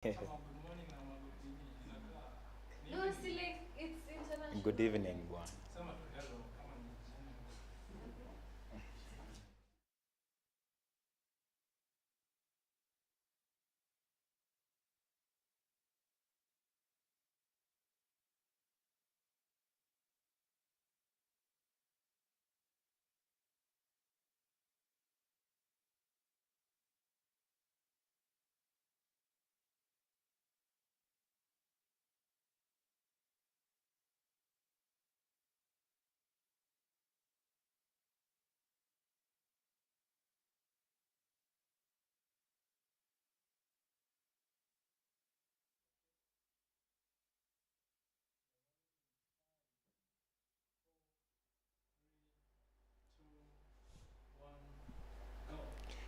No, see, like it's international. Good evening, Bwan.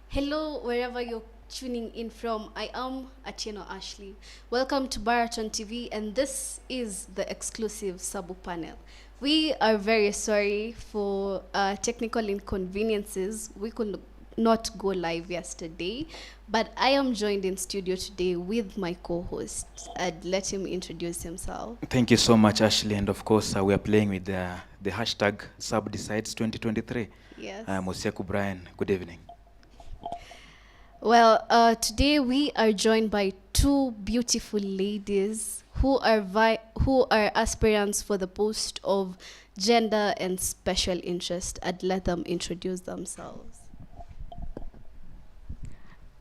Hello, wherever you're tuning in from. I am Atieno Ashley. Welcome to Baraton TV, and this is the exclusive SABU panel. We are very sorry for technical inconveniences. We could not go live yesterday, but I am joined in studio today with my co-host. I'd let him introduce himself. Thank you so much, Ashley. And of course, we are playing with the hashtag SubDecides 2023. Yes. Mosiaku Brian, good evening. Well, today we are joined by two beautiful ladies who are aspirants for the post of gender and special interest. I'd let them introduce themselves.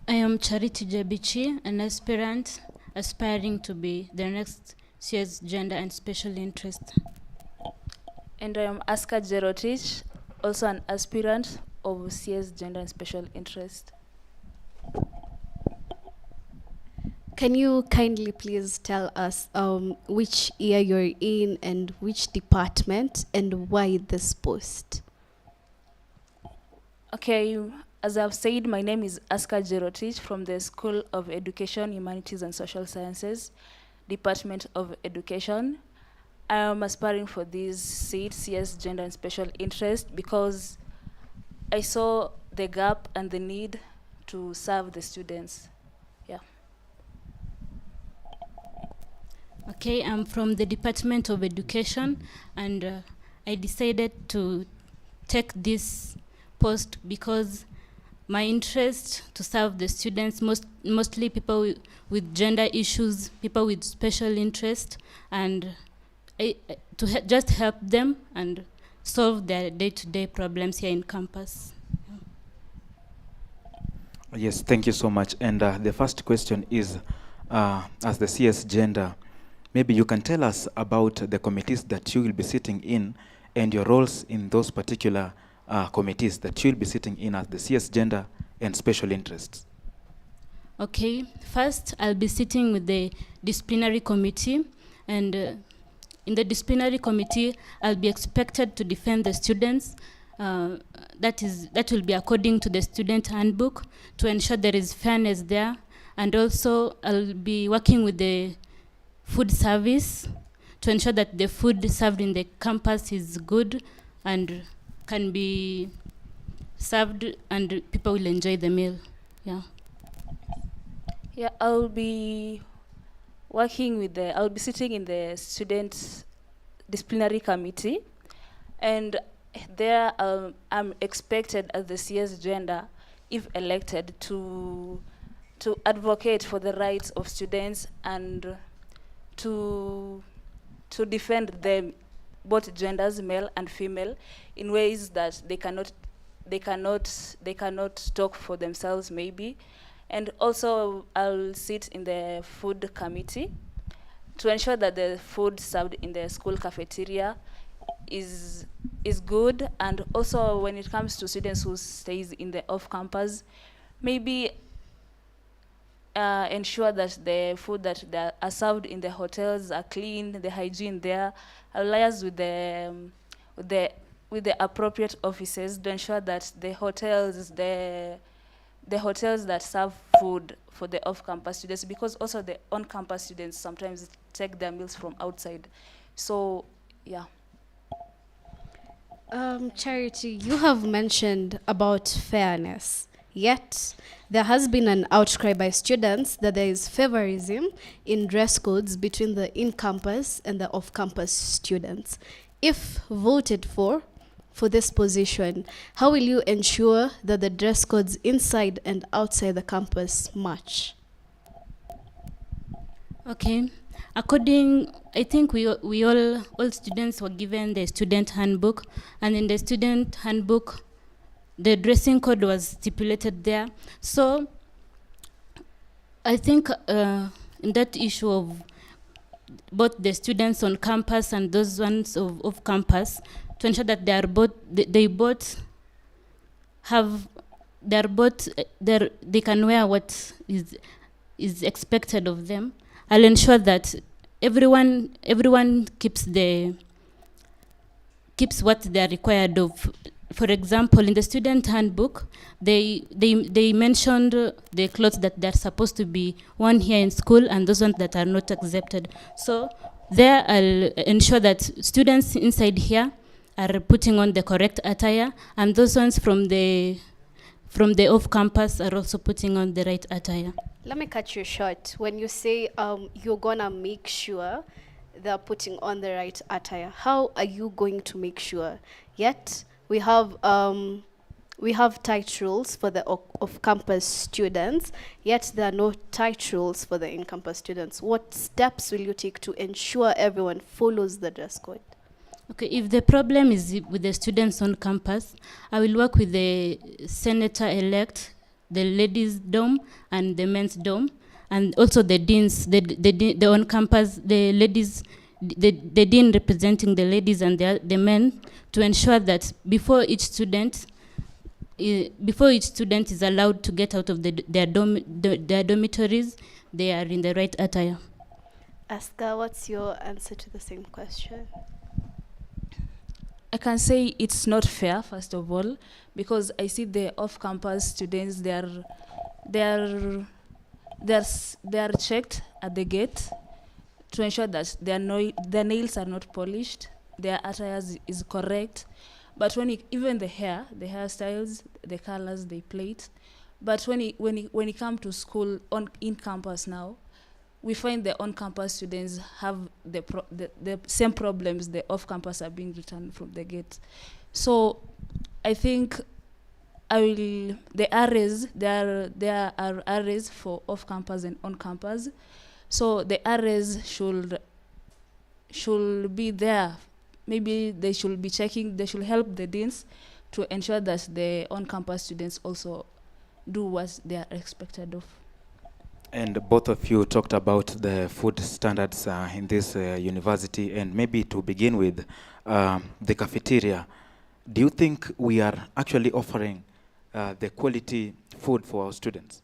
I am Charity Jabichi, an aspirant aspiring to be the next CS Gender and Special Interest. And I am Aska Jerotich, also an aspirant of CS Gender and Special Interest. Can you kindly please tell us which year you're in and which department and why this post? Okay, as I've said, my name is Aska Jerotich from the School of Education, Humanities and Social Sciences, Department of Education. I am aspiring for this seat, CS Gender and Special Interest, because I saw the gap and the need to serve the students. Yeah. Okay, I'm from the Department of Education, and I decided to take this post because my interest to serve the students, mostly people with gender issues, people with special interest, and to just help them and solve their day-to-day problems here in campus. Yes, thank you so much. And the first question is, as the CS Gender, maybe you can tell us about the committees that you will be sitting in and your roles in those particular committees that you will be sitting in as the CS Gender and Special Interests. Okay, first I'll be sitting with the disciplinary committee, and in the disciplinary committee I'll be expected to defend the students. That will be according to the student handbook to ensure there is fairness there, and also I'll be working with the food service to ensure that the food served in the campus is good and can be served and people will enjoy the meal. Yeah. Yeah, I'll be sitting in the student disciplinary committee, and there I'm expected as the CS Gender, if elected, to advocate for the rights of students and to defend them, both genders, male and female, in ways that they cannot talk for themselves maybe. And also I'll sit in the food committee to ensure that the food served in the school cafeteria is good, and also when it comes to students who stays in the off campus, maybe ensure that the food that are served in the hotels are clean, the hygiene there. I'll liaise with the appropriate offices to ensure that the hotels that serve food for the off-campus students, because also the on-campus students sometimes take their meals from outside. So, yeah. Charity, you have mentioned about fairness. Yet, there has been an outcry by students that there is favorism in dress codes between the in-campus and the off-campus students. If voted for this position, how will you ensure that the dress codes inside and outside the campus match? Okay. I think we all students were given the student handbook, and in the student handbook, the dressing code was stipulated there. So I think in that issue of both the students on campus and those ones of off campus, to ensure that they can wear what is expected of them. I'll ensure that everyone keeps what they are required of. For example, in the student handbook, they mentioned the clothes that they're supposed to be worn here in school and those ones that are not accepted. So there I'll ensure that students inside here are putting on the correct attire, and those ones from the off campus are also putting on the right attire. Let me cut you short. When you say you're gonna make sure they're putting on the right attire, how are you going to make sure? Yet we have tight rules for the off-campus students, yet there are no tight rules for the in-campus students. What steps will you take to ensure everyone follows the dress code? Okay, if the problem is with the students on campus, I will work with the senator-elect, the ladies' dome and the men's dome, and also the deans, the on campus, the ladies, the dean representing the ladies and the men, to ensure that before each student is allowed to get out of their dormitories, they are in the right attire. Aska, what's your answer to the same question? I can say it's not fair, first of all, because I see the off-campus students, they are checked at the gate to ensure that their nails are not polished, their attire is correct. But even the hairstyles, the colors, they plate. But when it comes to school in campus now, we find the on-campus students have the same problems the off-campus are being returned from the gate. So I think there are arrays for off-campus and on-campus. So the arrays should be there. Maybe they should be checking, they should help the deans to ensure that the on-campus students also do what they are expected of. And both of you talked about the food standards in this university, and maybe to begin with, the cafeteria. Do you think we are actually offering the quality food for our students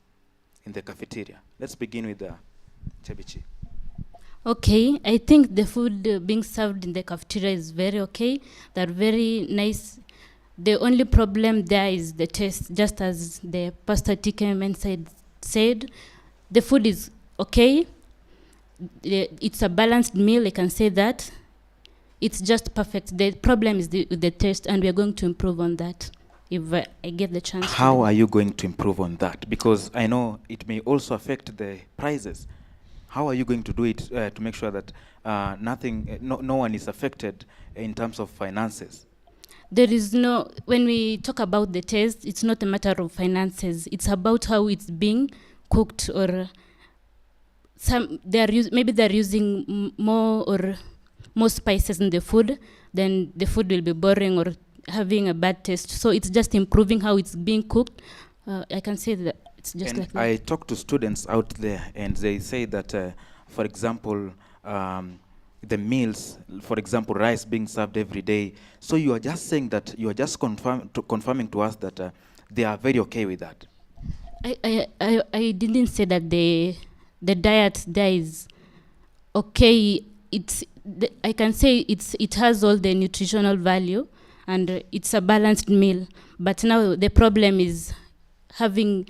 in the cafeteria? Let's begin with Chebichi. Okay, I think the food being served in the cafeteria is very okay. They're very nice. The only problem there is the taste, just as the Pastor TK said. The food is okay. It's a balanced meal, I can say that. It's just perfect. The problem is the taste, and we are going to improve on that if I get the chance. How are you going to improve on that? Because I know it may also affect the prices. How are you going to do it to make sure that no one is affected in terms of finances? There is when we talk about the taste, it's not a matter of finances. It's about how it's being cooked, or maybe they're using more spices in the food, then the food will be boring or having a bad taste. So it's just improving how it's being cooked. I can say that it's just and like that. I talk to students out there, and they say that, for example, the meals, for example, rice being served every day. So you are just saying that you are just confirming to us that they are very okay with that. I didn't say that the diet there is okay. I can say it has all the nutritional value, and it's a balanced meal. But now the problem is having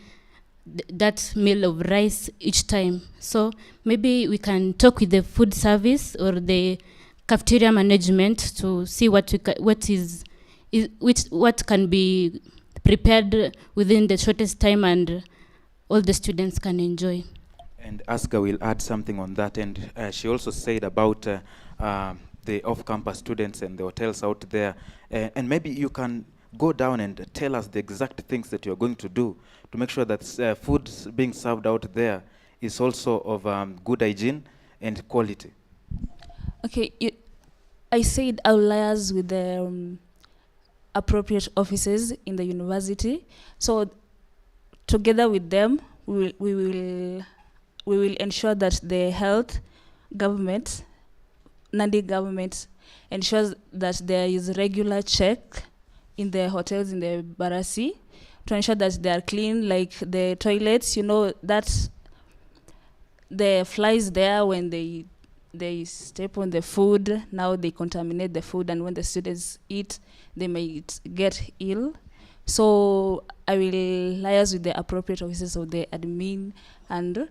that meal of rice each time. So maybe we can talk with the food service or the cafeteria management to see what can be prepared within the shortest time, and all the students can enjoy. And Aska will add something on that. And she also said about the off-campus students and the hotels out there. And maybe you can go down and tell us the exact things that you're going to do to make sure that food being served out there is also of good hygiene and quality. Okay, I said I'll liaise with the appropriate offices in the university. So together with them, we will ensure that the health government, Nandi government, ensures that there is regular check in the hotels in the Barasi to ensure that they are clean, like the toilets, that the flies there when they step on the food, now they contaminate the food, and when the students eat, they may get ill. So I will liaise with the appropriate officers of the admin and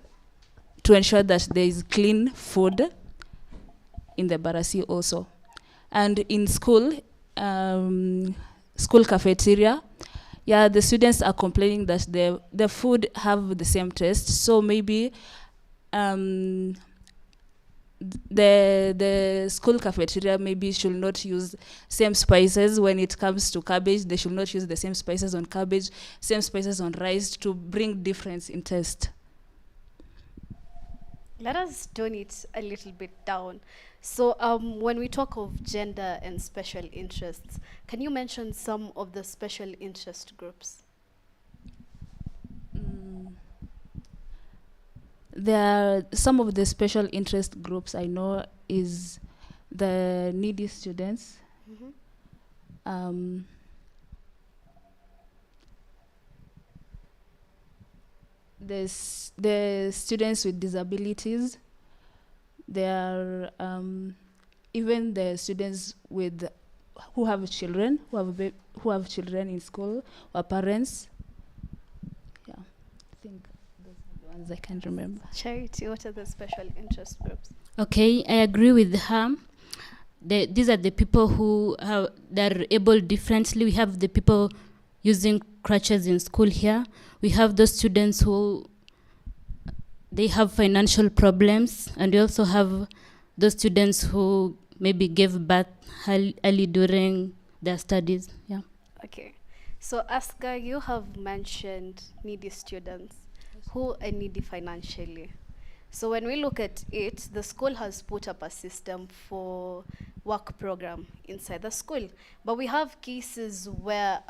to ensure that there is clean food in the Barasi also. And in school, school cafeteria, the students are complaining that the food have the same taste. So maybe the school cafeteria maybe should not use same spices when it comes to cabbage. They should not use the same spices on cabbage, same spices on rice, to bring difference in taste. Let us tone it a little bit down. So when we talk of gender and special interests, can you mention some of the special interest groups? There are some of the special interest groups I know is the needy students, the students with disabilities. There are even the students who have children, who have children in school, or parents. Yeah, I think those are the ones I can remember. Charity, what are the special interest groups? Okay, I agree with her. These are the people who they're able differently. We have the people using crutches in school here. We have those students who they have financial problems, and we also have those students who maybe gave birth early during their studies. Yeah. Okay. So Aska, you have mentioned needy students who are needy financially. So when we look at it, the school has put up a system for work program inside the school. But we have cases where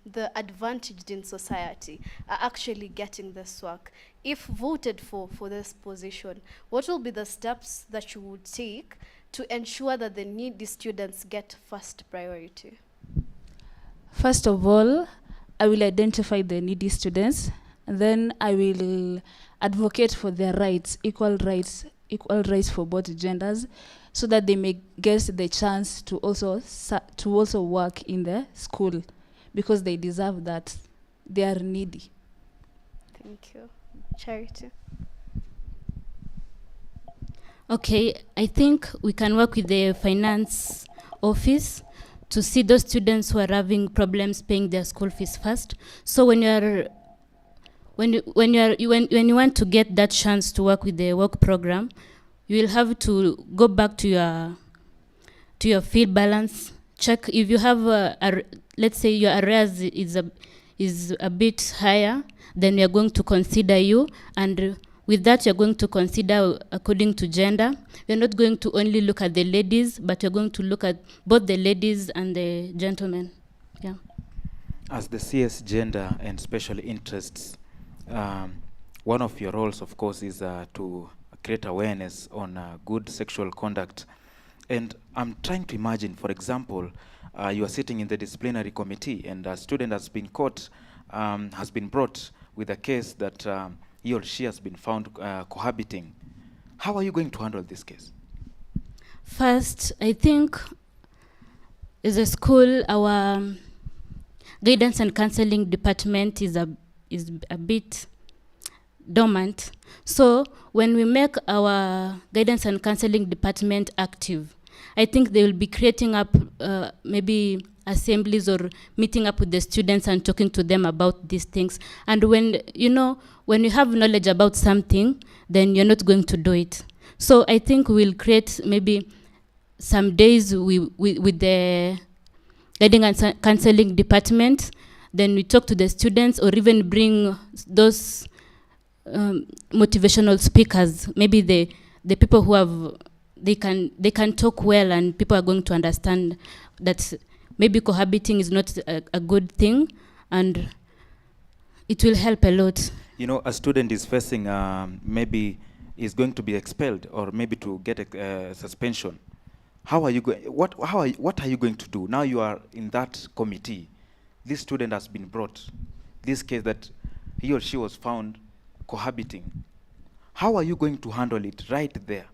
the advantaged in society are actually getting this work. If voted for this position, what will be the steps that you would take to ensure that the needy students get first priority? First of all, I will identify the needy students, and then I will advocate for their rights, equal rights for both genders, so that they may get the chance to also work in the school, because they deserve that. They are needy. Thank you. Charity. Okay, I think we can work with the finance office to see those students who are having problems paying their school fees first. So when you want to get that chance to work with the work program, you will have to go back to your field balance, check if you have let's say your arrears is a bit higher, then we are going to consider you, and with that you're going to consider according to gender. We're not going to only look at the ladies, but we're going to look at both the ladies and the gentlemen. Yeah. As the CS Gender and Special Interests, one of your roles, of course, is to create awareness on good sexual conduct. And I'm trying to imagine, for example, you are sitting in the disciplinary committee and a student has been caught, has been brought with a case that he or she has been found cohabiting. How are you going to handle this case? First, I think as a school, our guidance and counseling department is a bit dormant. So when we make our guidance and counseling department active, I think they will be creating up maybe assemblies or meeting up with the students and talking to them about these things. And when you have knowledge about something, then you're not going to do it. So I think we'll create maybe some days with the guiding and counseling department. Then we talk to the students, or even bring those motivational speakers. Maybe the people who have they can talk well, and people are going to understand that maybe cohabiting is not a good thing, and it will help a lot. A student is facing maybe is going to be expelled, or maybe to get a suspension. How are you going? What are you going to do? Now you are in that committee. This student has been brought. This case that he or she was found cohabiting. How are you going to handle it right there?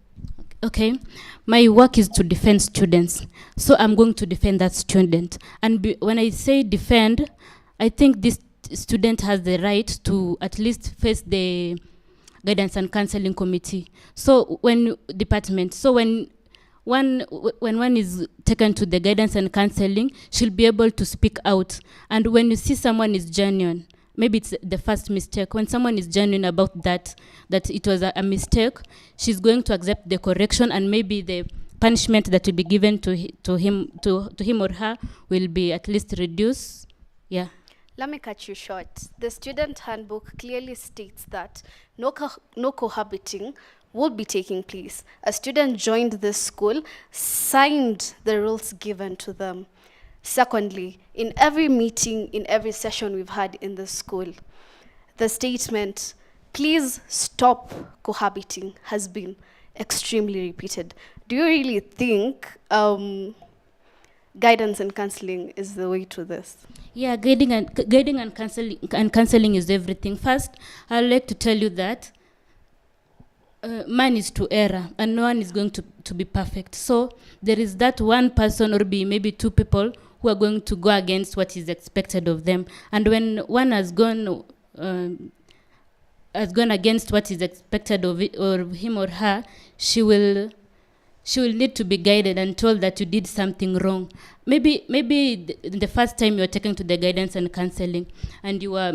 Okay, my work is to defend students, so I'm going to defend that student. And when I say defend, I think this student has the right to at least face the guidance and counseling committee. So when one is taken to the guidance and counseling, she'll be able to speak out. And when you see someone is genuine, maybe it's the first mistake. When someone is genuine about that it was a mistake, she's going to accept the correction, and maybe the punishment that will be given to him or her will be at least reduced. Yeah. Let me cut you short. The student handbook clearly states that no cohabiting will be taking place. A student joined this school, signed the rules given to them. Secondly, in every meeting, in every session we've had in the school, the statement, "Please stop cohabiting," has been extremely repeated. Do you really think guidance and counseling is the way to this? Yeah, guiding and counseling is everything. First, I'd like to tell you that man is to error, and no one is going to be perfect. So there is that one person, or maybe two people, who are going to go against what is expected of them. And when one has gone against what is expected of it, or him or her, she will need to be guided and told that you did something wrong. Maybe the first time you are taken to the guidance and counseling, and you are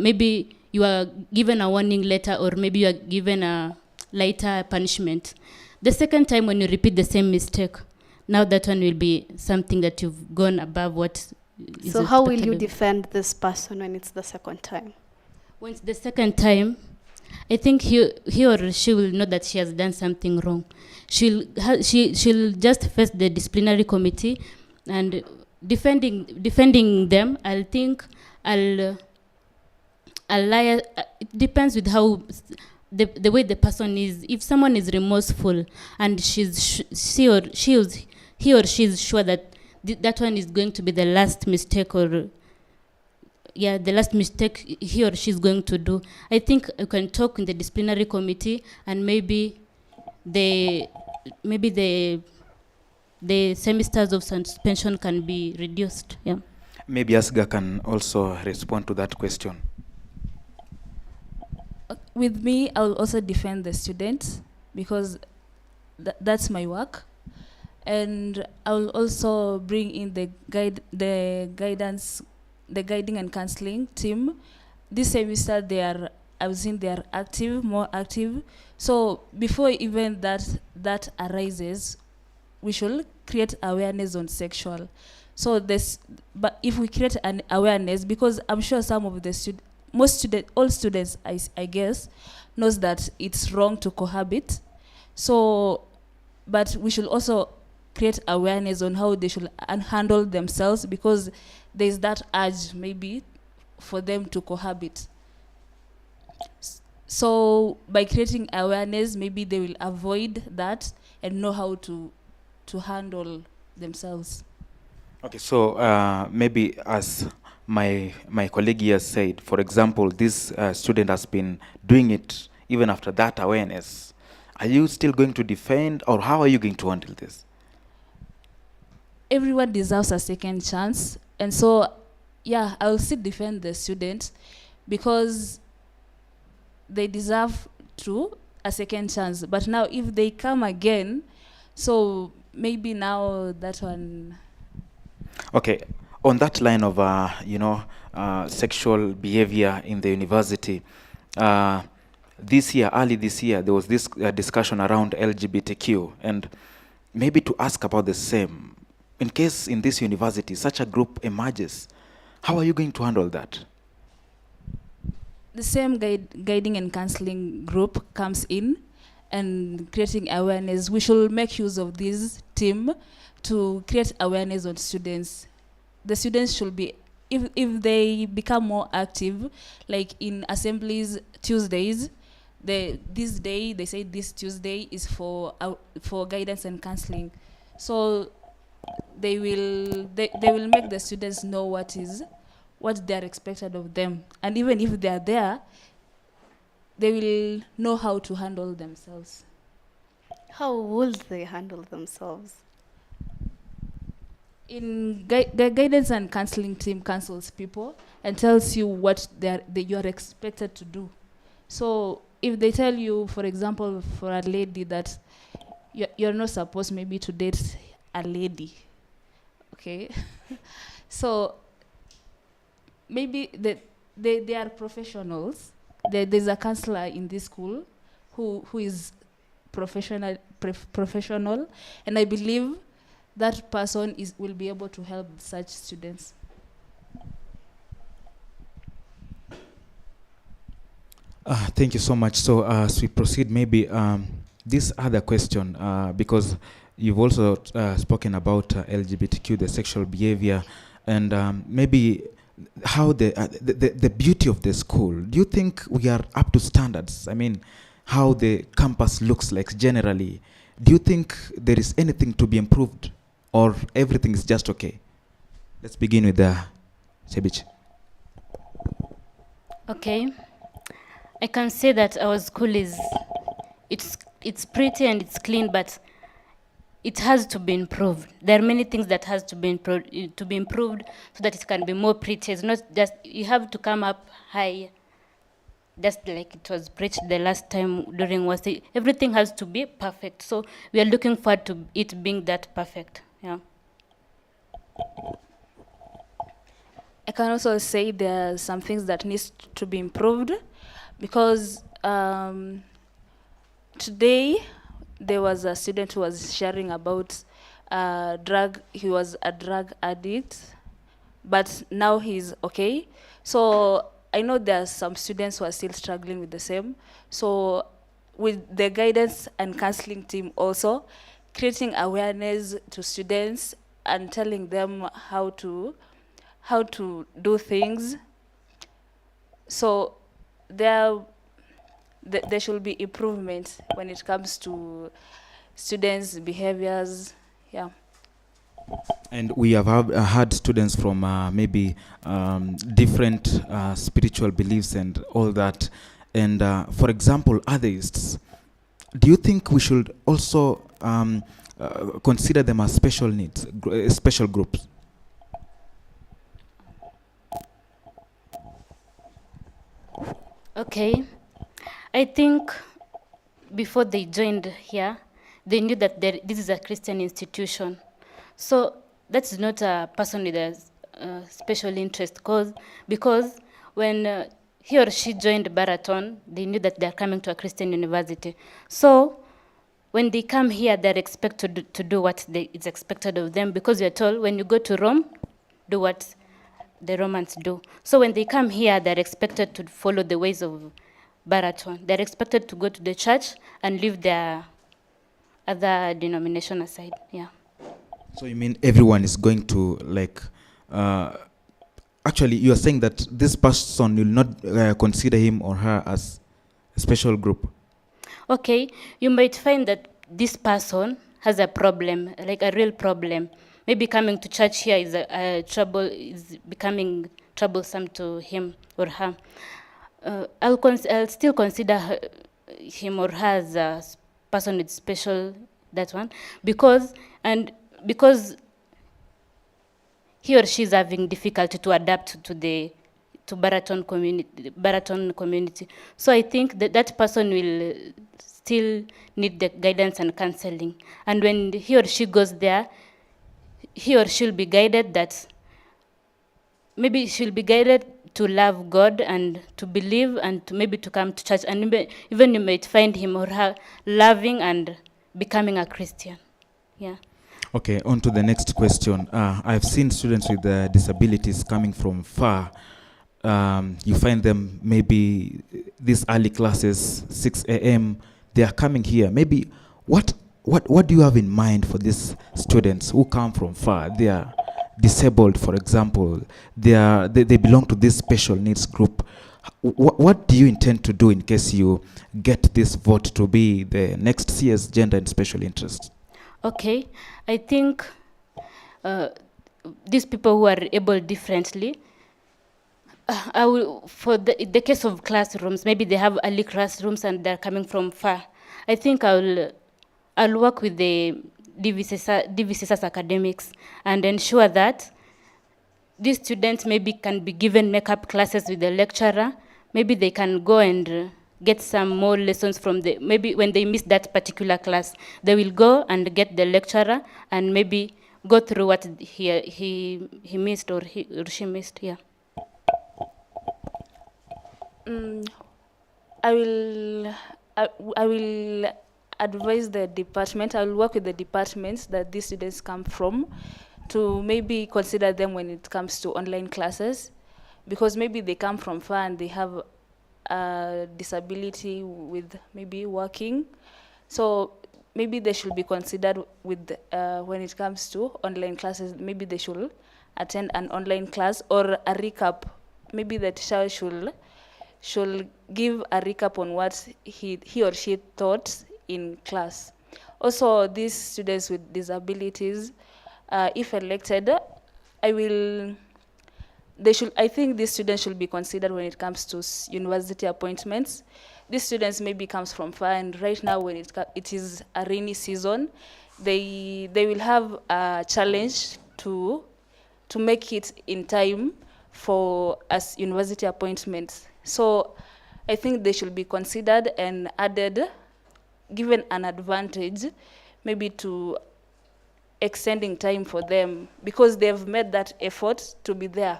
given a warning letter, or maybe you are given a lighter punishment. The second time, when you repeat the same mistake, now that one will be something that you've gone above what is. So how will you defend this person when it's the second time? When it's the second time, I think he or she will know that she has done something wrong. She'll just face the disciplinary committee, and defending them. I'll lie. It depends with how the way the person is. If someone is remorseful and he or she is sure that that one is going to be the last mistake, or the last mistake he or she is going to do, I think you can talk in the disciplinary committee, and maybe the semesters of suspension can be reduced. Yeah. Maybe Asga can also respond to that question. With me, I will also defend the students, because that's my work. And I will also bring in the guiding and counseling team. This semester I've seen they are more active. So before even that arises, we should create awareness on sexual. So but if we create an awareness, because I'm sure some of the all students, I guess, knows that it's wrong to cohabit. So, but we should also create awareness on how they should handle themselves, because there's that urge maybe for them to cohabit. So by creating awareness, maybe they will avoid that and know how to handle themselves. Okay, so maybe as my colleague here said, for example, this student has been doing it even after that awareness. Are you still going to defend, or how are you going to handle this? Everyone deserves a second chance, and so I will still defend the students, because they deserve a second chance. But now if they come again, so maybe now that one. Okay, on that line of, sexual behavior in the university, early this year, there was this discussion around LGBTQ, and maybe to ask about the same. In case in this university, such a group emerges, how are you going to handle that? The same guiding and counseling group comes in and creating awareness. We should make use of this team to create awareness on students. The students should be, if they become more active, like in assemblies Tuesdays, this day, they say this Tuesday is for guidance and counseling. So they will make the students know what they are expected of them, and even if they are there, they will know how to handle themselves. How will they handle themselves? The guidance and counseling team counsels people and tells you what you are expected to do. So if they tell you, for example, for a lady that you're not supposed maybe to date a lady, okay? So maybe they are professionals. There's a counselor in this school who is professional, and I believe that person will be able to help such students. Thank you so much. So as we proceed, maybe this other question, because you've also spoken about LGBTQ, the sexual behavior, and maybe how the beauty of the school. Do you think we are up to standards? I mean, how the campus looks like generally. Do you think there is anything to be improved, or everything is just okay? Let's begin with Sebich. Okay, I can say that our school it's pretty and it's clean, but it has to be improved. There are many things that has to be improved so that it can be more pretty. It's not just you have to come up high, just like it was preached the last time during Wasi. Everything has to be perfect. So we are looking forward to it being that perfect. Yeah. I can also say there are some things that needs to be improved, because today there was a student who was sharing about he was a drug addict, but now he's okay. So I know there are some students who are still struggling with the same. So with the guidance and counseling team also, creating awareness to students and telling them how to do things. So there should be improvement when it comes to students' behaviors. Yeah. And we have had students from maybe different spiritual beliefs and all that. And for example, atheists, do you think we should also consider them as special needs, special groups? Okay, I think before they joined here, they knew that this is a Christian institution. So that's not a person with a special interest, because when he or she joined Baraton, they knew that they're coming to a Christian university. So when they come here, they're expected to do what is expected of them, because you're told when you go to Rome, do what the Romans do. So when they come here, they're expected to follow the ways of Baraton. They're expected to go to the church and leave their other denomination aside. Yeah. So you mean everyone is going to actually you are saying that this person will not consider him or her as a special group? Okay, you might find that this person has a problem, like a real problem. Maybe coming to church here is becoming troublesome to him or her. I'll still consider him or her as a person with special, that one, because he or she is having difficulty to adapt to Baraton community. So I think that person will still need the guidance and counseling. And when he or she goes there, he or she will be guided that maybe she'll be guided to love God and to believe and to maybe to come to church, and even you might find him or her loving and becoming a Christian. Yeah. Okay, on to the next question. I've seen students with disabilities coming from far. You find them maybe these early classes, 6 a.m. They are coming here. Maybe what do you have in mind for these students who come from far? They are disabled, for example. They belong to this special needs group. What do you intend to do in case you get this vote to be the next CS Gender and Special Interest? Okay, I think these people who are able differently, I will, for the case of classrooms, maybe they have early classrooms and they're coming from far. I think I'll work with the DVCSS academics and ensure that these students maybe can be given makeup classes with the lecturer. Maybe they can go and get some more lessons from maybe when they miss that particular class, they will go and get the lecturer and maybe go through what he missed or he or she missed. Yeah. I will advise the department. I will work with the departments that these students come from to maybe consider them when it comes to online classes, because maybe they come from far and they have a disability with maybe working. So maybe they should be considered with when it comes to online classes. Maybe they should attend an online class or a recap. Maybe the teacher should give a recap on what he or she taught in class. Also, these students with disabilities, if elected, I think these students should be considered when it comes to university appointments. These students maybe comes from far, and right now when it is a rainy season, they will have a challenge to make it in time for as university appointments. So I think they should be considered and added, given an advantage, maybe to extending time for them, because they've made that effort to be there,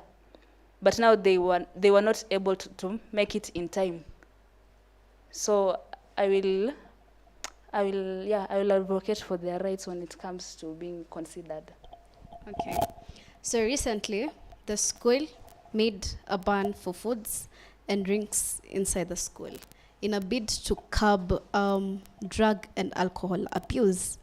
but now they were not able to make it in time. So I will advocate for their rights when it comes to being considered. Okay. So recently, the school made a ban for foods and drinks inside the school in a bid to curb drug and alcohol abuse.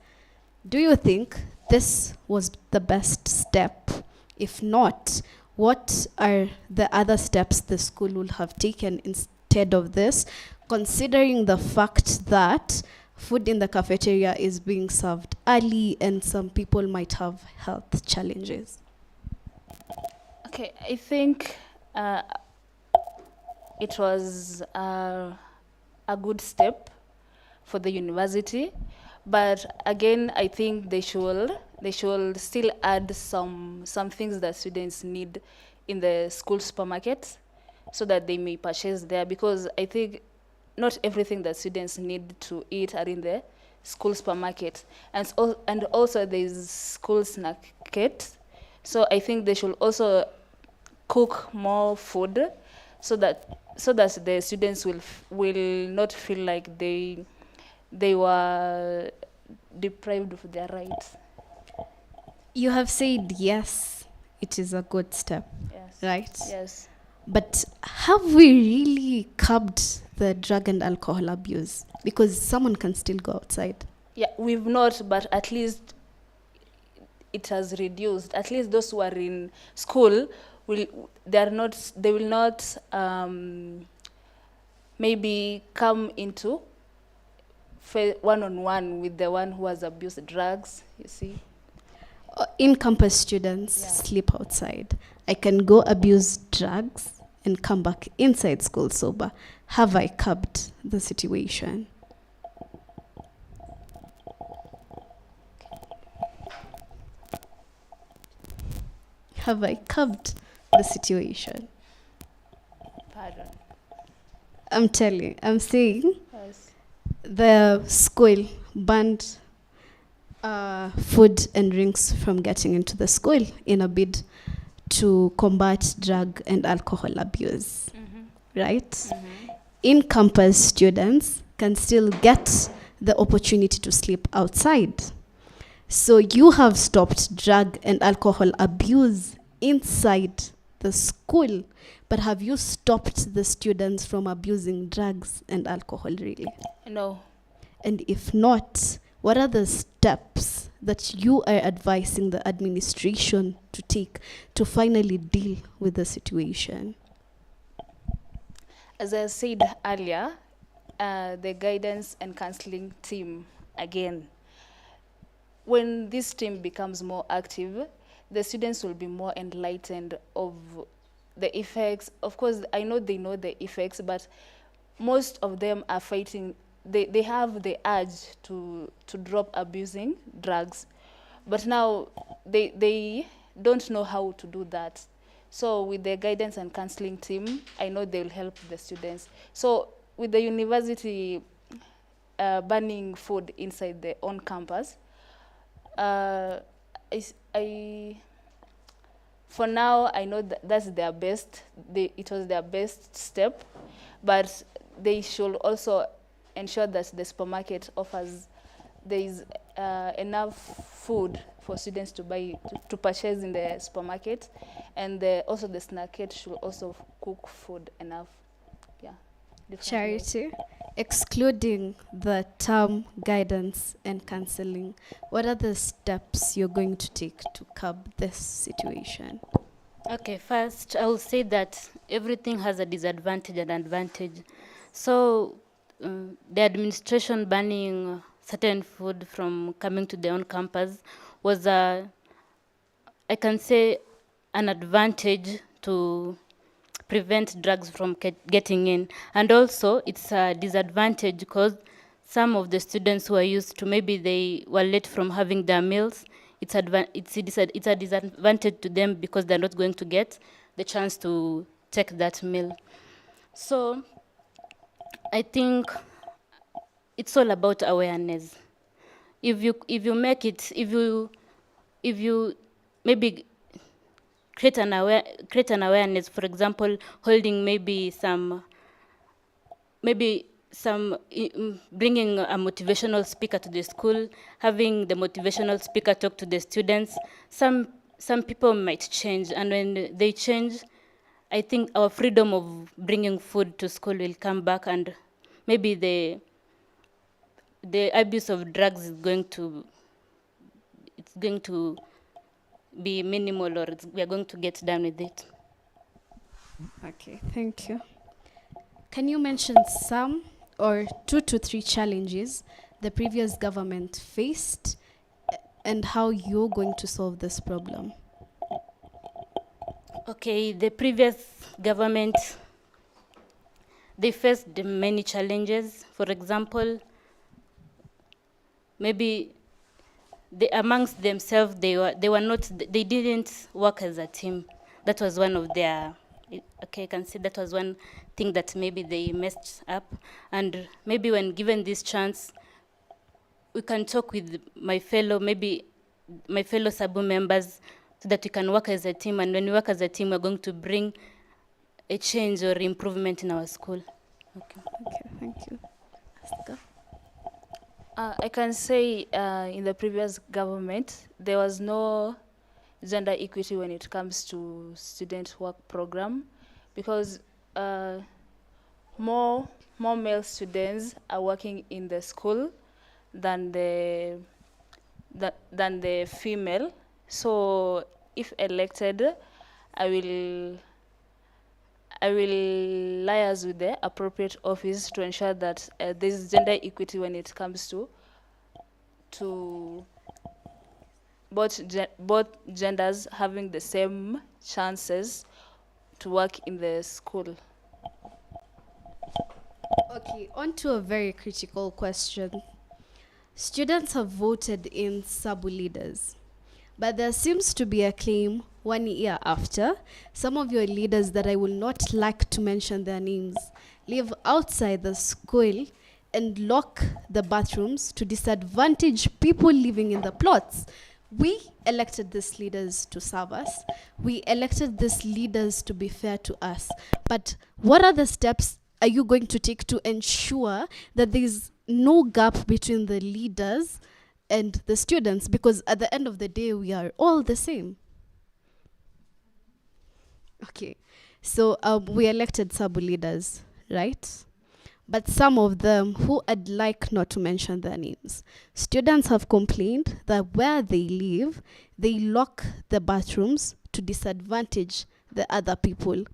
Do you think this was the best step? If not, what are the other steps the school will have taken instead of this, considering the fact that food in the cafeteria is being served early and some people might have health challenges? Okay, I think it was a good step for the university, but again, I think they should still add some things that students need in the school supermarket so that they may purchase there, because I think not everything that students need to eat are in the school supermarket, and also there's school snack kit. So I think they should also cook more food so that the students will not feel like they were deprived of their rights. You have said yes, it is a good step, Yes. right? Yes. But have we really curbed the drug and alcohol abuse? Because someone can still go outside. Yeah, we've not, but at least it has reduced. At least those who are in school will not maybe come into one-on-one with the one who has abused drugs, you see. In-campus students sleep outside. I can go abuse drugs and come back inside school sober. Have I curbed the situation? Have I curbed the situation? Pardon. I'm saying Yes. the school banned food and drinks from getting into the school in a bid to combat drug and alcohol abuse, right? In-campus students can still get the opportunity to sleep outside. So you have stopped drug and alcohol abuse inside the school, but have you stopped the students from abusing drugs and alcohol really? No. And if not, what are the steps that you are advising the administration to take to finally deal with the situation? As I said earlier, the guidance and counseling team, again, when this team becomes more active, the students will be more enlightened of the effects. Of course, I know they know the effects, but most of them are fighting. They have the urge to drop abusing drugs, but now they don't know how to do that. So with the guidance and counseling team, I know they will help the students. So with the university banning food inside their own campus, for now, I know that's their best. It was their best step, but they should also ensure that the supermarket offers there is enough food for students to buy to purchase in the supermarket, and also the snackette should also cook food enough. Yeah. Charity, excluding the term guidance and counseling, what are the steps you're going to take to curb this situation? Okay, first I will say that everything has a disadvantage and advantage. So the administration banning certain food from coming to their own campus was I can say, an advantage to prevent drugs from getting in. And also it's a disadvantage because some of the students who are used to, maybe they were late from having their meals, it's a disadvantage to them because they're not going to get the chance to take that meal. So I think it's all about awareness. If you maybe create an awareness, for example, holding maybe some bringing a motivational speaker to the school, having the motivational speaker talk to the students, some people might change, and when they change, I think our freedom of bringing food to school will come back, and maybe the abuse of drugs is going to be minimal, or we are going to get done with it. Okay, thank you. Can you mention some or 2 to 3 challenges the previous government faced and how you're going to solve this problem? Okay, the previous government, they faced many challenges. For example, maybe amongst themselves, they didn't work as a team. That was one of their, okay, I can say that was one thing that maybe they messed up. And maybe when given this chance, we can talk with my fellow SABU members so that we can work as a team. And when we work as a team, we're going to bring a change or improvement in our school. Okay, thank you. Aska? I can say in the previous government, there was no gender equity when it comes to student work program, because more male students are working in the school than the female. So if elected, I will liaise with the appropriate office to ensure that there is gender equity when it comes to both genders having the same chances to work in the school. Okay, on to a very critical question. Students have voted in SABU leaders, but there seems to be a claim 1 year after, some of your leaders that I will not like to mention their names live outside the school and lock the bathrooms to disadvantage people living in the plots, We elected these leaders to serve us. We elected these leaders to be fair to us. But what other steps are you going to take to ensure that there's no gap between the leaders and the students? Because at the end of the day, we are all the same. Okay, so we elected SABU leaders, right? But some of them who I'd like not to mention their names. Students have complained that where they live, they lock the bathrooms to disadvantage the other people.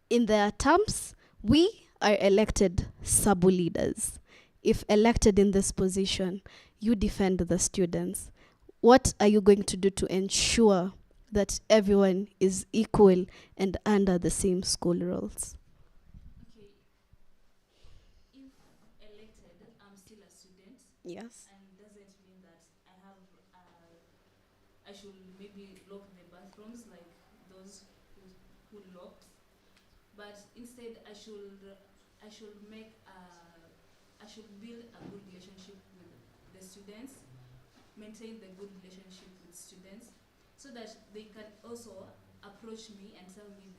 In their terms, we are elected SABU leaders. If elected in this position, you defend the students. What are you going to do to ensure that everyone is equal and under the same school rules? Yes. And doesn't mean that I should maybe lock the bathrooms like those who locked, but instead I should build a good relationship with the students, maintain the good relationship with students, so that they can also approach me and tell me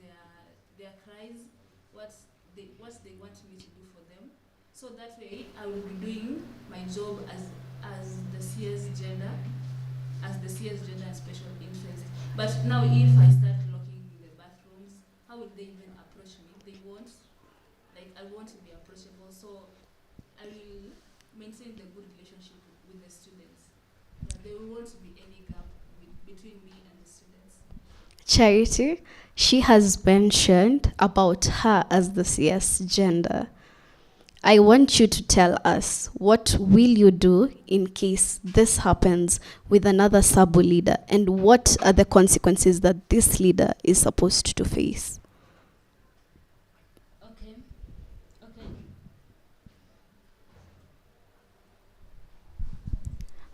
their cries, what they want me to do for them. So that way, I will be doing my job as the CS gender and special interest. But now, if I start locking the bathrooms, how will they even approach me? They won't. Like, I want to be approachable, so I will maintain the good relationship with the students. Yeah, there won't be any gap between me and the students. Charity, she has mentioned about her as the CS gender. I want you to tell us, what will you do in case this happens with another SABU leader, and what are the consequences that this leader is supposed to face?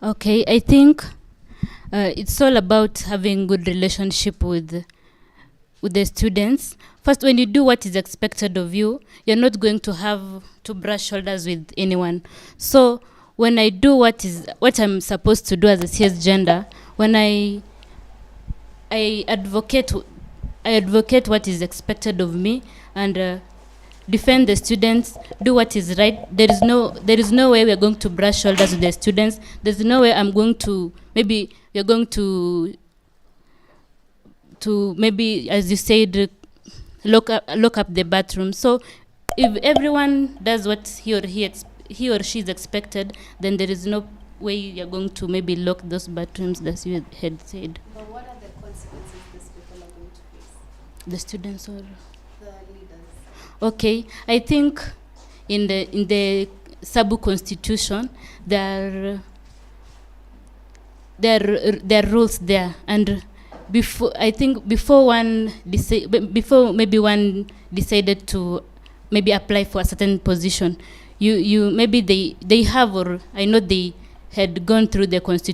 Okay, I think it's all about having good relationship with the students. First, when you do what is expected of you, you're not going to have to brush shoulders with anyone. So when I do what I'm supposed to do as a CS gender, when I advocate what is expected of me, and defend the students, do what is right. There is no way we are going to brush shoulders with the students. There's no way I'm going to, maybe we're going to maybe, as you said, lock up the bathroom. So if everyone does what he or she is expected, then there is no way you're going to maybe lock those bathrooms, as you had said. But what are the consequences these people are going to face? The students or The leaders. okay, I think in the SABU constitution there are rules there, and before one decided to maybe apply for a certain position, you maybe they have, or I know they had gone through the constitution